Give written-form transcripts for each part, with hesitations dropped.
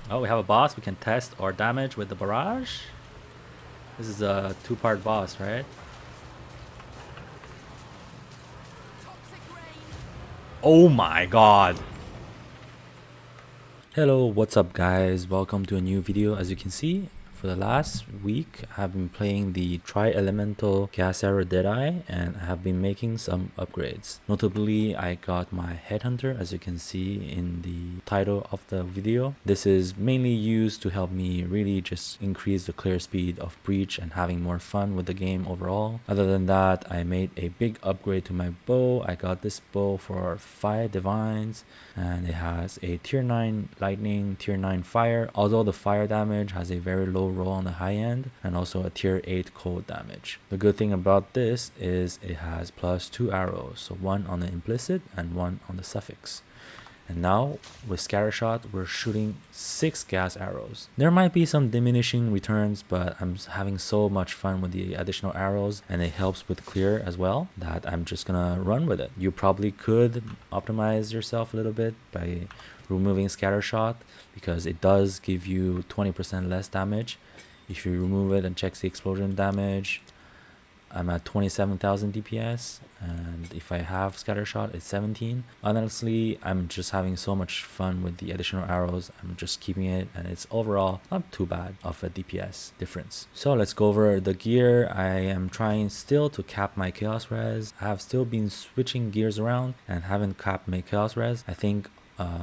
Oh, we have a boss. We can test our damage with the barrage. This is a two-part boss, right? Oh my god. Hello, what's up guys? Welcome to a new video. As you can see, for the last week I've been playing the Tri-Elemental Gas Arrow Deadeye and I have been making some upgrades. Notably, I got my Headhunter, as you can see in the title of the video. This is mainly used to help me really just increase the clear speed of Breach and having more fun with the game overall. Other than that, I made a big upgrade to my bow. I got this bow for 5 divines and it has a tier 9 lightning, tier 9 fire, although the fire damage has a very low roll on the high end, and also a tier 8 cold damage. The good thing about this is it has plus 2 arrows, so one on the implicit and one on the suffix. And now with Scattershot we're shooting 6 gas arrows. There might be some diminishing returns, but I'm having so much fun with the additional arrows and it helps with clear as well that I'm just gonna run with it. You probably could optimize yourself a little bit by removing Scattershot because it does give you 20% less damage. If you remove it and check the explosion damage, I'm at 27,000 DPS, and if I have Scattershot, it's 17. Honestly, I'm just having so much fun with the additional arrows. I'm just keeping it, and it's overall not too bad of a DPS difference. So let's go over the gear. I am trying still to cap my Chaos Res. I have still been switching gears around and haven't capped my Chaos Res. I think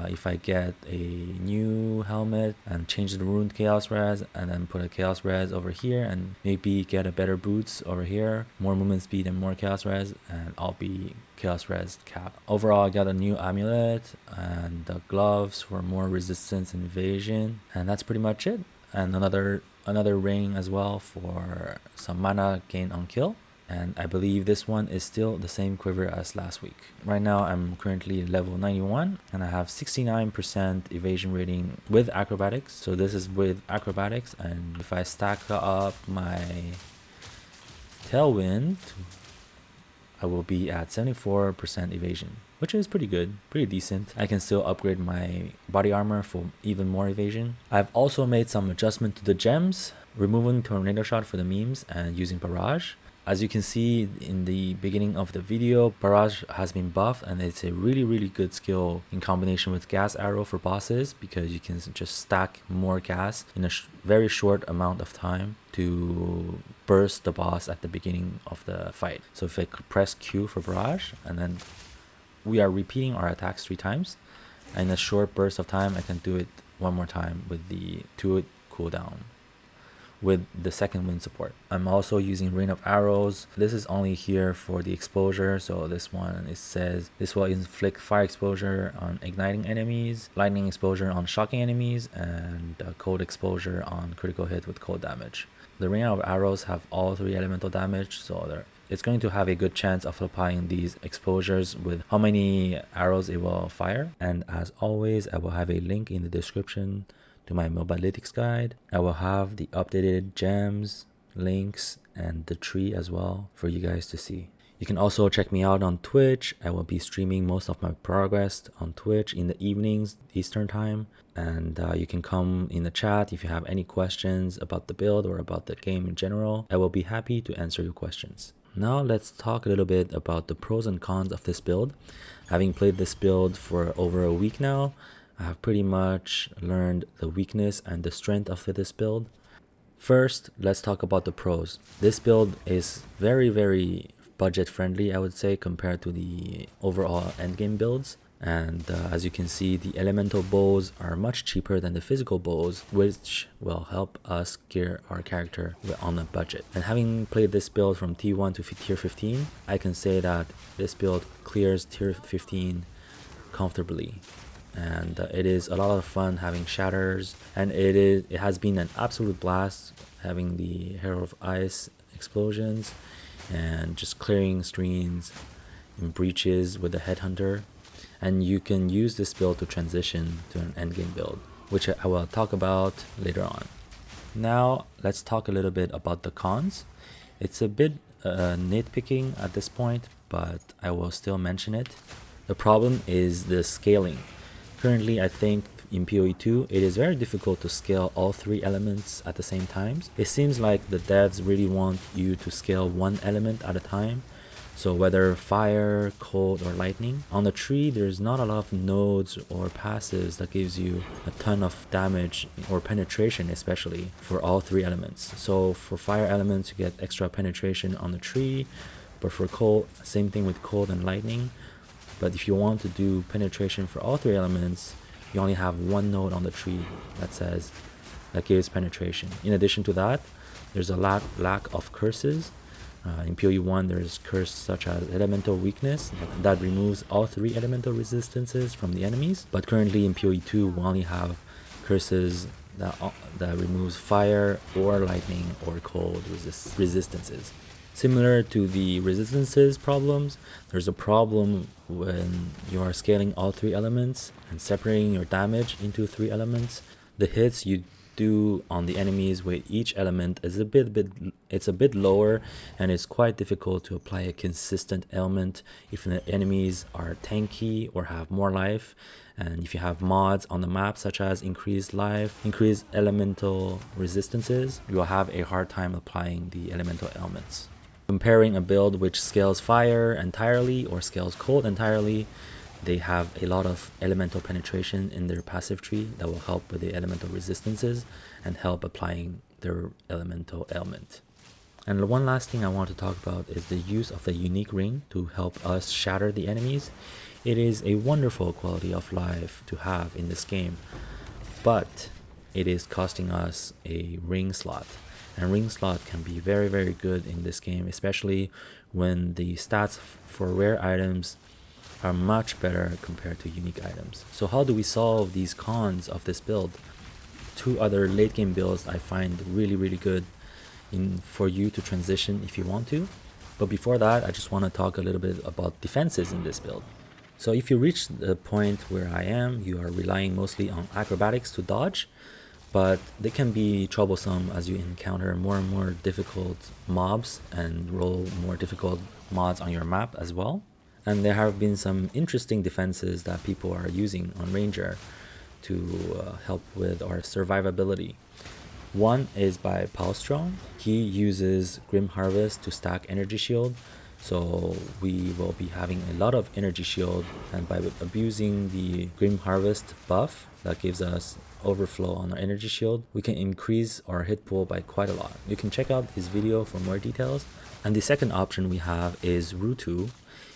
if I get a new helmet and change the ruined chaos res and then put a chaos res over here and maybe get a better boots over here, more movement speed and more chaos res, and I'll be chaos res cap. Overall, I got a new amulet and the gloves for more resistance and evasion, and that's pretty much it. And another ring as well for some mana gain on kill. And I believe this one is still the same quiver as last week. Right now I'm currently level 91 and I have 69% evasion rating with acrobatics. So this is with acrobatics, and if I stack up my tailwind, I will be at 74% evasion, which is pretty good, pretty decent. I can still upgrade my body armor for even more evasion. I've also made some adjustment to the gems, removing tornado shot for the memes and using barrage. As you can see in the beginning of the video, barrage has been buffed and it's a really good skill in combination with gas arrow for bosses, because you can just stack more gas in a very short amount of time to burst the boss at the beginning of the fight. So if I press Q for barrage and then we are repeating our attacks 3 times, and in a short burst of time I can do it one more time with the 2 cooldown with the second wind support. I'm also using rain of arrows. This is only here for the exposure. So this one, it says this will inflict fire exposure on igniting enemies, lightning exposure on shocking enemies, and cold exposure on critical hit with cold damage. The rain of arrows have all 3 elemental damage, so it's going to have a good chance of applying these exposures with how many arrows it will fire. And as always, I will have a link in the description to my Mobalytics guide. I will have the updated gems, links, and the tree as well for you guys to see. You can also check me out on Twitch. I will be streaming most of my progress on Twitch in the evenings, Eastern time. And you can come in the chat if you have any questions about the build or about the game in general. I will be happy to answer your questions. Now let's talk a little bit about the pros and cons of this build. Having played this build for over a week now, I have pretty much learned the weakness and the strength of this build. First, let's talk about the pros. This build is very budget friendly, I would say, compared to the overall endgame builds. And as you can see, the elemental bows are much cheaper than the physical bows, which will help us gear our character on a budget. And having played this build from T1 to tier 15, I can say that this build clears tier 15 comfortably. And it is a lot of fun having shatters, and it has been an absolute blast having the Hero of Ice explosions and just clearing screens and breaches with the Headhunter. And you can use this build to transition to an endgame build, which I will talk about later on. Now let's talk a little bit about the cons. It's a bit nitpicking at this point, but I will still mention it. The problem is the scaling. Currently, I think in PoE 2, it is very difficult to scale all 3 elements at the same time. It seems like the devs really want you to scale one element at a time. So whether fire, cold, or lightning. On the tree, there's not a lot of nodes or passives that gives you a ton of damage or penetration, especially for all 3 elements. So for fire elements, you get extra penetration on the tree, but for cold, same thing with cold and lightning. But if you want to do penetration for all 3 elements, you only have one node on the tree that gives penetration. In addition to that, there's a lack of curses. In PoE 1, there's curse such as elemental weakness that removes all 3 elemental resistances from the enemies. But currently in PoE 2, we only have curses that removes fire or lightning or cold resistances. Similar to the resistances problems, there's a problem when you are scaling all 3 elements and separating your damage into 3 elements. The hits you do on the enemies with each element is a bit lower, and it's quite difficult to apply a consistent element if the enemies are tanky or have more life. And if you have mods on the map such as increased life, increased elemental resistances, you will have a hard time applying the elemental elements. Comparing a build which scales fire entirely or scales cold entirely, they have a lot of elemental penetration in their passive tree that will help with the elemental resistances and help applying their elemental element. And one last thing I want to talk about is the use of the unique ring to help us shatter the enemies. It is a wonderful quality of life to have in this game, but it is costing us a ring slot. And ring slot can be very, very good in this game, especially when the stats for rare items are much better compared to unique items. So how do we solve these cons of this build? 2 other late game builds I find really, really good for you to transition if you want to. But before that, I just want to talk a little bit about defenses in this build. So if you reach the point where I am, you are relying mostly on acrobatics to dodge, but they can be troublesome as you encounter more and more difficult mobs and roll more difficult mods on your map as well. And there have been some interesting defenses that people are using on Ranger to help with our survivability. One is by Palstrom. He uses Grim Harvest to stack energy shield, so we will be having a lot of energy shield, and by abusing the Grim Harvest buff that gives us overflow on our energy shield, we can increase our hit pool by quite a lot. You can check out his video for more details. And the second option we have is Rutu.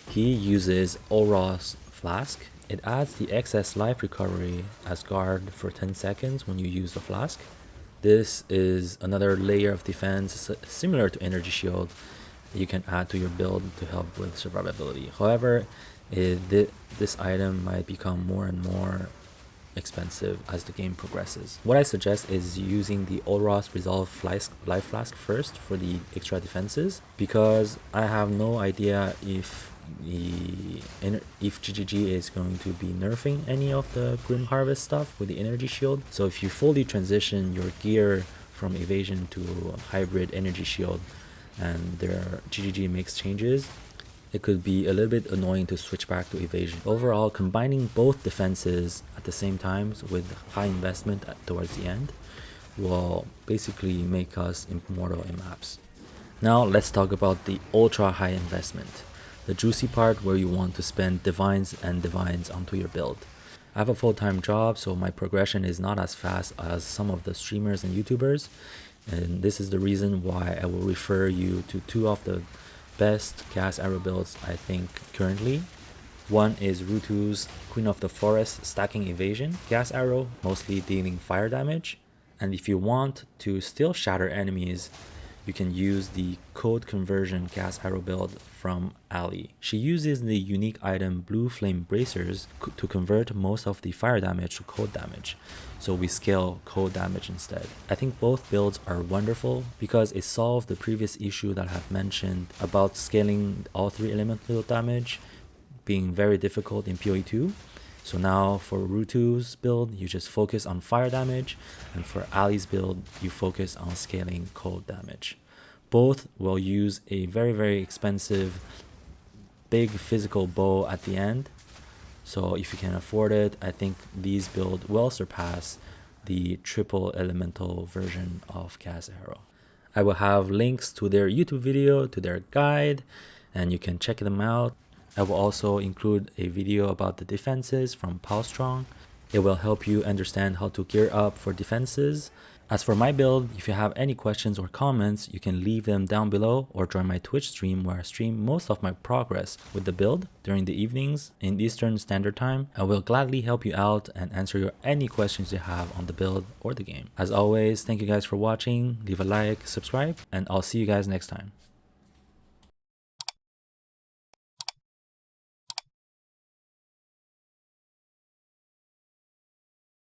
He uses Olros Flask. It adds the excess life recovery as guard for 10 seconds when you use the flask. This is another layer of defense similar to energy shield you can add to your build to help with survivability. However, this item might become more and more expensive as the game progresses. What I suggest is using the Olros Resolve Life Flask first for the extra defenses, because I have no idea if GGG is going to be nerfing any of the Grim Harvest stuff with the energy shield. So if you fully transition your gear from Evasion to hybrid energy shield and their GGG makes changes, it could be a little bit annoying to switch back to Evasion. Overall, combining both defenses at the same time with high investment towards the end will basically make us immortal in maps. Now let's talk about the ultra high investment, the juicy part where you want to spend divines and divines onto your build. I have a full-time job, so my progression is not as fast as some of the streamers and YouTubers, and this is the reason why I will refer you to 2 of the best Gas Arrow builds I think currently. One is Rutu's Queen of the Forest stacking Evasion Gas Arrow, mostly dealing fire damage. And if you want to still shatter enemies, you can use the code conversion Gas Arrow build from Ali. She uses the unique item Blue Flame Bracers to convert most of the fire damage to cold damage, so we scale cold damage instead. I think both builds are wonderful because it solved the previous issue that I have mentioned about scaling all 3 elemental damage being very difficult in PoE 2. So now for Rutu's build, you just focus on fire damage, and for Ali's build, you focus on scaling cold damage. Both will use a very, very expensive, big physical bow at the end. So if you can afford it, I think these builds will surpass the triple elemental version of Gas Arrow. I will have links to their YouTube video, to their guide, and you can check them out. I will also include a video about the defenses from Palstrong. It will help you understand how to gear up for defenses. As for my build, if you have any questions or comments, you can leave them down below or join my Twitch stream where I stream most of my progress with the build during the evenings in Eastern Standard Time. I will gladly help you out and answer any questions you have on the build or the game. As always, thank you guys for watching. Leave a like, subscribe, and I'll see you guys next time.